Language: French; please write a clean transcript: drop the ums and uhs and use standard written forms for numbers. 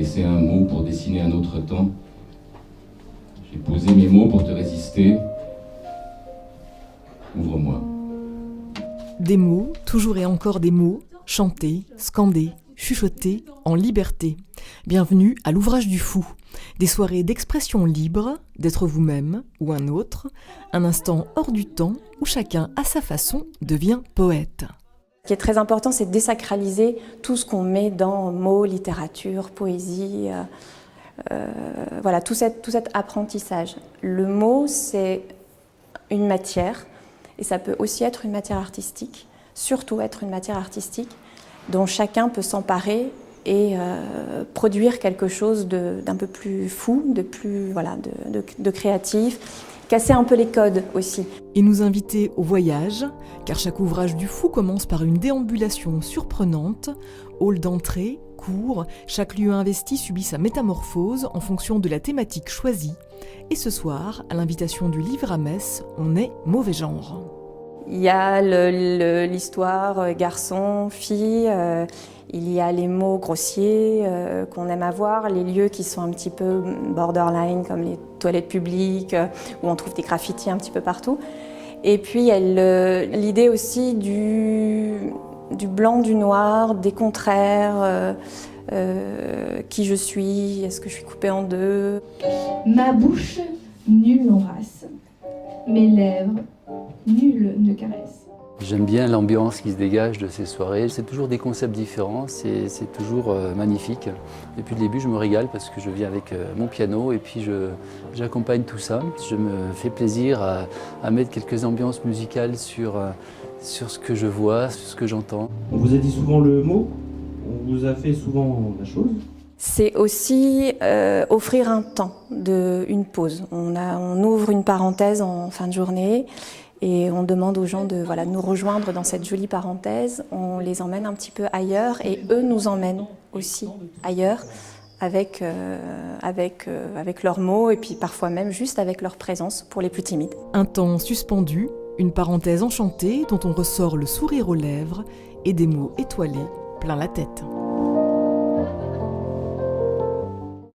laissé un mot pour dessiner un autre temps. J'ai posé mes mots pour te résister. Ouvre-moi. Des mots, toujours et encore des mots, chantés, scandés, chuchotés, en liberté. Bienvenue à l'ouvrage du fou. Des soirées d'expression libre, d'être vous-même ou un autre, un instant hors du temps où chacun, à sa façon, devient poète. Ce qui est très important, c'est de désacraliser tout ce qu'on met dans mots, littérature, poésie, voilà, tout cet apprentissage. Le mot, c'est une matière, et ça peut aussi être une matière artistique, surtout être une matière artistique dont chacun peut s'emparer et produire quelque chose d'un peu plus fou, de plus de créatif, casser un peu les codes aussi. Et nous inviter au voyage, car chaque ouvrage du fou commence par une déambulation surprenante, hall d'entrée, cours, chaque lieu investi subit sa métamorphose en fonction de la thématique choisie. Et ce soir, à l'invitation du livre à Metz, on est mauvais genre. Il y a l'histoire garçon, fille, il y a les mots grossiers qu'on aime avoir, les lieux qui sont un petit peu borderline comme les toilettes publiques où on trouve des graffitis un petit peu partout. Et puis il y a l'idée aussi du blanc, du noir, des contraires, qui je suis, est-ce que je suis coupée en deux. Ma bouche, nul n'embrasse, mes lèvres, nul ne caresse. J'aime bien l'ambiance qui se dégage de ces soirées. C'est toujours des concepts différents, c'est toujours magnifique. Depuis le début, je me régale parce que je viens avec mon piano et puis j'accompagne tout ça. Je me fais plaisir à mettre quelques ambiances musicales sur ce que je vois, sur ce que j'entends. On vous a dit souvent le mot, on vous a fait souvent la chose. C'est aussi offrir un temps, une pause. On ouvre une parenthèse en fin de journée et on demande aux gens de nous rejoindre dans cette jolie parenthèse. On les emmène un petit peu ailleurs et eux nous emmènent aussi ailleurs avec leurs mots et puis parfois même juste avec leur présence pour les plus timides. Un temps suspendu, une parenthèse enchantée dont on ressort le sourire aux lèvres et des mots étoilés plein la tête.